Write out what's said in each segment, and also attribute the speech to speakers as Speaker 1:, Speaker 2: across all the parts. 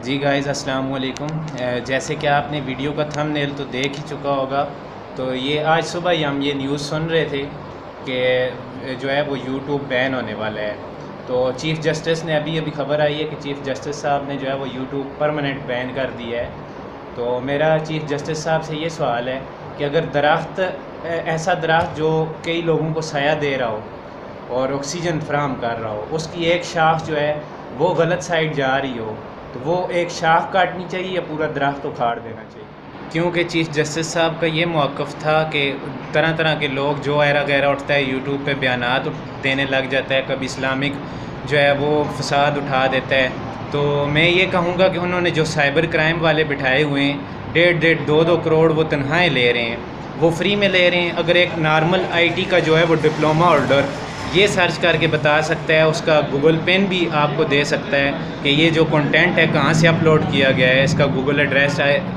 Speaker 1: जी guys अस्सलाम वालेकुम। जैसे कि आपने वीडियो का थंबनेल तो देख ही चुका होगा। तो ये आज सुबह ही हम ये न्यूज़ सुन रहे थे कि जो है वो यूट्यूब बैन होने वाला है। तो चीफ़ जस्टिस ने अभी अभी ख़बर आई है कि चीफ़ जस्टिस साहब ने जो है वो यूट्यूब परमानेंट बैन कर दिया है। तो मेरा चीफ़ जस्टिस साहब से ये सवाल है कि अगर दरख्त ऐसा दरख्त जो कई लोगों को साया दे रहा हो और ऑक्सीजन फराहम कर रहा हो, उसकी एक शाख जो है वो गलत साइड जा रही हो, तो वो एक शाख काटनी चाहिए या पूरा दरख्त उखाड़ देना चाहिए? क्योंकि चीफ़ जस्टिस साहब का ये मौक़िफ़ था कि तरह तरह के लोग जो ऐरा गैरा उठता है यूट्यूब पे बयानात देने लग जाता है, कभी इस्लामिक जो है वो फसाद उठा देता है। तो मैं ये कहूँगा कि उन्होंने जो साइबर क्राइम वाले बिठाए हुए हैं, 1.5 2 करोड़ वो तनख्वाहें ले रहे हैं, वो फ्री में ले रहे हैं। अगर एक नॉर्मल IT का जो है वो डिप्लोमा होल्डर ये सर्च करके बता सकता है, उसका गूगल पेन भी आपको दे सकता है कि ये जो कंटेंट है कहाँ से अपलोड किया गया है, इसका गूगल एड्रेस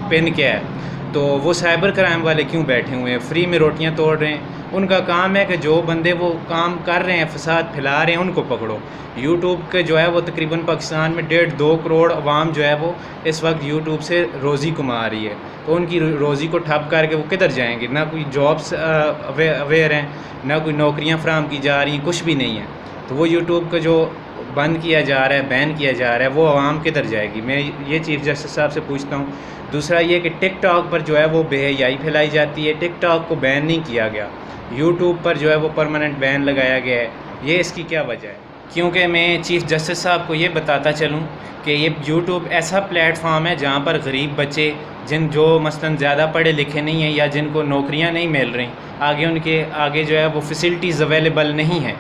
Speaker 1: पेन क्या है। तो वो साइबर क्राइम वाले क्यों बैठे हुए हैं, फ्री में रोटियां तोड़ रहे हैं? उनका काम है कि जो बंदे वो काम कर रहे हैं, फसाद फैला रहे हैं, उनको पकड़ो। यूट्यूब के जो है वो तकरीबन पाकिस्तान में 1.5 2 करोड़ अवाम जो है वो इस वक्त यूट्यूब से रोज़ी कमा रही है। तो उनकी रोज़ी को ठप करके वो किधर जाएंगे? ना कोई जॉब्स अवेयर हैं, ना कोई नौकरियां फराहम की जा रही हैं, कुछ भी नहीं है। तो वो यूट्यूब का जो बंद किया जा रहा है, बैन किया जा रहा है, वो आवाम किधर जाएगी? मैं ये चीफ़ जस्टिस साहब से पूछता हूँ। दूसरा ये कि टिकटॉक पर जो है वो बेहयाई फैलाई जाती है। टिकटॉक को बैन नहीं किया गया, यूट्यूब पर जो है वो परमानेंट बैन लगाया गया है। ये इसकी क्या वजह है? क्योंकि मैं चीफ़ जस्टिस साहब को ये बताता चलूँ कि ये यूट्यूब ऐसा प्लेटफॉर्म है जहाँ पर गरीब बच्चे जो मसलन ज़्यादा पढ़े लिखे नहीं हैं या जिनको नौकरियाँ नहीं मिल रही, उनके आगे जो है वो फैसिलिटीज़ अवेलेबल नहीं हैं,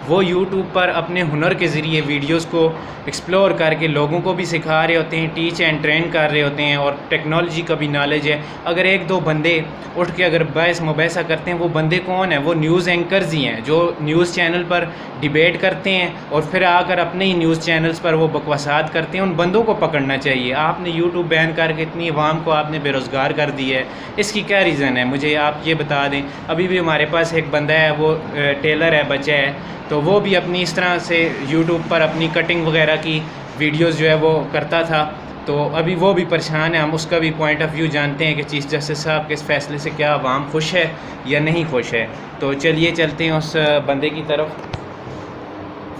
Speaker 1: वो यूट्यूब पर अपने हुनर के ज़रिए वीडियोस को एक्सप्लोर करके लोगों को भी सिखा रहे होते हैं, टीच एंड ट्रेन कर रहे होते हैं, और टेक्नोलॉजी का भी नॉलेज है। अगर एक दो बंदे उठ के अगर बहस मुबैसा करते हैं, वो बंदे कौन है? वो न्यूज़ एंकर्स ही हैं जो न्यूज़ चैनल पर डिबेट करते हैं और फिर आकर अपने ही न्यूज़ चैनल्स पर वो बकवासात करते हैं। उन बंदों को पकड़ना चाहिए। आपने यूट्यूब बैन करके इतनी अवाम को आपने बेरोज़गार कर दिया है, इसकी क्या रीज़न है? मुझे आप ये बता दें। अभी भी हमारे पास एक बंदा है, वो टेलर है, बच्चा है, तो वो भी अपनी इस तरह से यूट्यूब पर अपनी कटिंग वगैरह की वीडियोस जो है वो करता था। तो अभी वो भी परेशान है। हम उसका भी पॉइंट ऑफ व्यू जानते हैं कि चीफ़ जस्टिस साहब के इस फैसले से क्या आवाम खुश है या नहीं खुश है। तो चलिए चलते हैं उस बंदे की तरफ।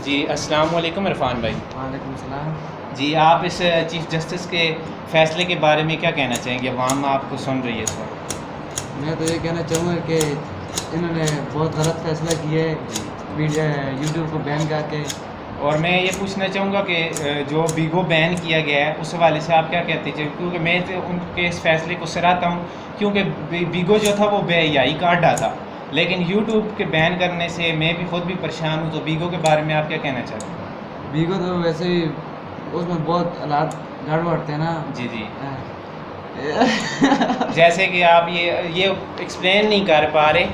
Speaker 1: जी अस्सलाम वालेकुम इरफान भाई।
Speaker 2: वालेकुम सलाम।
Speaker 1: जी, आप इस चीफ़ जस्टिस के फ़ैसले के बारे में क्या कहना चाहेंगे? अवाम आपको सुन रही है इस वक्त।
Speaker 2: मैं तो ये कहना चाहूँगा कि इन्होंने बहुत गलत फैसला किया है यूट्यूब को बैन करके।
Speaker 1: और मैं ये पूछना चाहूँगा कि जो बीगो बैन किया गया है उस हवाले से आप क्या कहते हैं? क्योंकि मैं तो उनके इस फैसले को सराहता हूँ, क्योंकि बीगो जो था वो बेहयाई का अड्डा था, लेकिन यूट्यूब के बैन करने से मैं भी खुद भी परेशान हूँ। तो बीगो के बारे में आप क्या कहना चाहते हैं?
Speaker 2: बीगो तो वैसे ही उसमें बहुत हालात गड़बड़ थे ना।
Speaker 1: जी जी। जैसे कि आप ये एक्सप्लेन नहीं कर पा रहे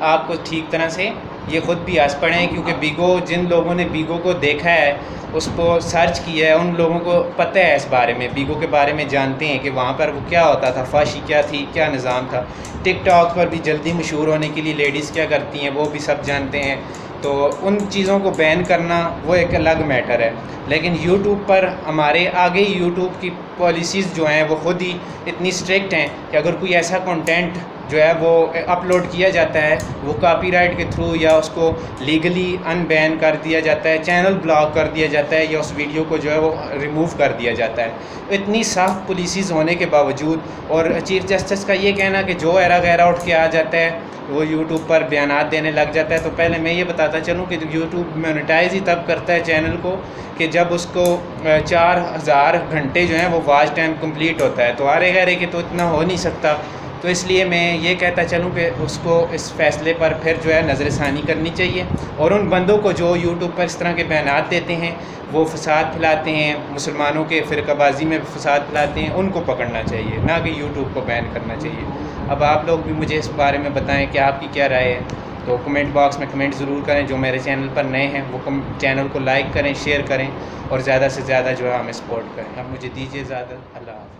Speaker 1: आपको ठीक तरह से, ये ख़ुद भी हंस पड़े हैं, क्योंकि बीगो, जिन लोगों ने बीगो को देखा है, उसको सर्च किया है, उन लोगों को पता है इस बारे में, बीगो के बारे में जानते हैं कि वहाँ पर वो क्या होता था, फाशी क्या थी, क्या निज़ाम था। टिकटॉक पर भी जल्दी मशहूर होने के लिए लेडीज़ क्या करती हैं वो भी सब जानते हैं। तो उन चीज़ों को बैन करना वो एक अलग मैटर है, लेकिन यूट्यूब पर हमारे आगे यूट्यूब की पॉलिसीज़ जो हैं वो ख़ुद ही इतनी स्ट्रिक्ट हैं कि अगर कोई ऐसा कंटेंट जो है वो अपलोड किया जाता है, वो कॉपीराइट के थ्रू या उसको लीगली अनबैन कर दिया जाता है, चैनल ब्लॉक कर दिया जाता है, या उस वीडियो को जो है वो रिमूव कर दिया जाता है। इतनी सख्त पॉलिसीज़ होने के बावजूद, और चीफ़ जस्टिस का ये कहना कि जो ऐरा गैरा उठ के आ जाता है वो यूट्यूब पर बयानात देने लग जाता है। तो पहले मैं ये बताता चलूँ कि यूट्यूब मोनेटाइज ही तब करता है चैनल को कि जब उसको 4000 घंटे जो हैं वो वॉच टाइम कंप्लीट होता है। तो आरे गैरे के तो इतना हो नहीं सकता। तो इसलिए मैं ये कहता चलूँ कि उसको इस फैसले पर फिर जो है नज़रसानी करनी चाहिए, और उन बंदों को जो यूट्यूब पर इस तरह के बयानात देते हैं, वो फसाद फैलाते हैं, मुसलमानों के फ़िरक़ाबाज़ी में फसाद फैलाते हैं, उनको पकड़ना चाहिए, ना कि यूट्यूब को बैन करना चाहिए। अब आप लोग भी मुझे इस बारे में बताएं कि आपकी क्या राय है। तो कमेंट बॉक्स में कमेंट ज़रूर करें। जो मेरे चैनल पर नए हैं वो चैनल को लाइक करें, शेयर करें, और ज़्यादा से ज़्यादा जो है हमें सपोर्ट करें। अब मुझे दीजिए इजाज़त। अल्लाह हाफ़िज़।